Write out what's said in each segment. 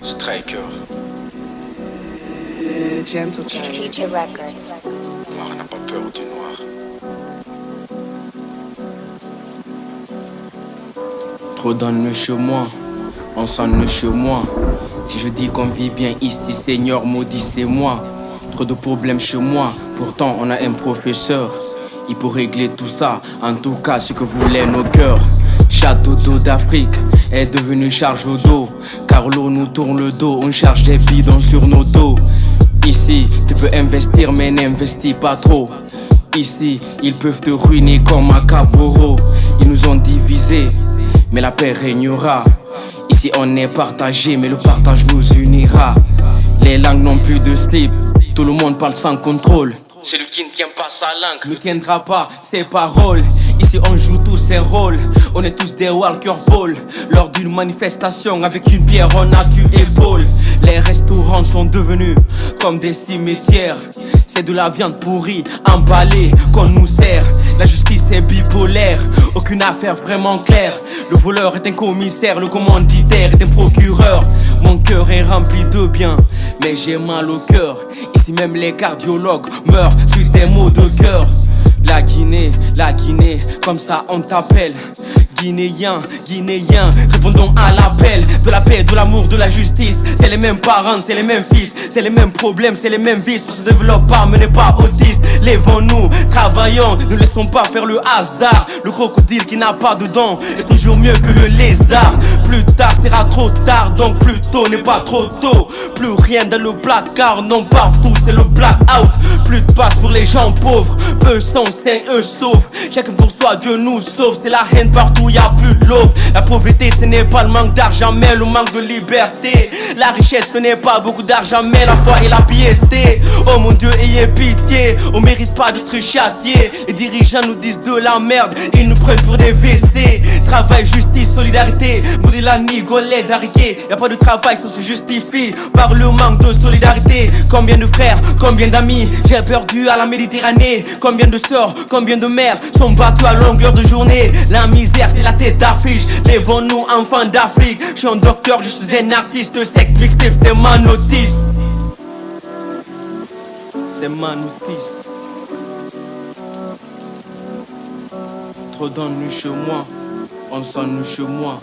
Striker. Gentle Future Records. Noir n'a pas peur du noir. Trop d'ennuis chez moi, on s'ennuie chez moi. Si je dis qu'on vit bien ici, Seigneur, maudissez-moi. Trop de problèmes chez moi, pourtant on a un professeur. Il peut régler tout ça, en tout cas ce que voulaient nos cœurs. Château d'eau d'Afrique est devenu charge au dos. Car l'eau nous tourne le dos, on charge des bidons sur nos dos. Ici, tu peux investir mais n'investis pas trop. Ici, ils peuvent te ruiner comme à Caboro. Ils nous ont divisés, mais la paix régnera. Ici on est partagé, mais le partage nous unira. Les langues n'ont plus de slip, tout le monde parle sans contrôle. Celui qui ne tient pas sa langue ne tiendra pas ses paroles. Ici on joue tous un rôle, on est tous des walker balls. Lors d'une manifestation avec une bière on a tu épaule. Les restaurants sont devenus comme des cimetières. C'est de la viande pourrie, emballée, qu'on nous sert. La justice est bipolaire, aucune affaire vraiment claire. Le voleur est un commissaire, le commanditaire est un procureur. Mon cœur est rempli de bien, mais j'ai mal au cœur. Ici même les cardiologues meurent suite des maux de cœur. La Guinée, comme ça on t'appelle. Guinéens, répondons à l'appel. De la paix, de l'amour, de la justice. C'est les mêmes parents, c'est les mêmes fils. C'est les mêmes problèmes, c'est les mêmes vices. On se développe pas, mais n'est pas autiste. Lèvons-nous, travaillons, ne laissons pas faire le hasard. Le crocodile qui n'a pas de dents est toujours mieux que le lézard. Plus tard sera trop tard, donc plus tôt n'est pas trop tôt. Plus rien dans le placard, non partout c'est le blackout. Plus de place pour les gens pauvres, peu sont saints, eux sauvent. Chacun pour soi, Dieu nous sauve. C'est la haine partout, y'a plus de love. La pauvreté ce n'est pas le manque d'argent mais le manque de liberté. La richesse ce n'est pas beaucoup d'argent mais la foi et la piété. Oh mon Dieu ayez pitié, on mérite pas d'être châtié. Les dirigeants nous disent de la merde, ils nous prennent pour des WC. Travail, justice, solidarité, Boudilani, Golais, Dariké. Y'a pas de travail, ça se justifie par le manque de solidarité. Combien de frères, combien d'amis j'ai perdu à la Méditerranée. Combien de sœurs, combien de mères sont battues à longueur de journée. La misère c'est la tête d'affiche, lèvons-nous enfants d'Afrique. Je suis un docteur, je suis un artiste. Sec mixtape c'est ma notice. C'est ma notice. Trop d'ennuis chez moi, on s'ennuie chez moi.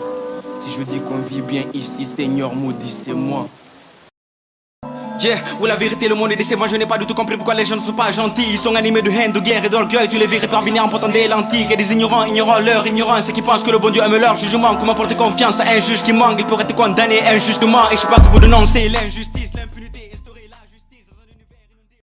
Si je dis qu'on vit bien ici, Seigneur maudissez-moi. Yeah, où la vérité, le monde est décevant. Je n'ai pas du tout compris pourquoi les gens ne sont pas gentils. Ils sont animés de haine, de guerre et d'orgueil. Tu les verrais parvenir en portant des lentilles. Et des ignorants ignorant leur ignorance. Et qui pensent que le bon Dieu aime leur jugement. Comment porter confiance à un juge qui manque? Il pourrait te condamner injustement. Et je passe au bout de non, c'est l'injustice.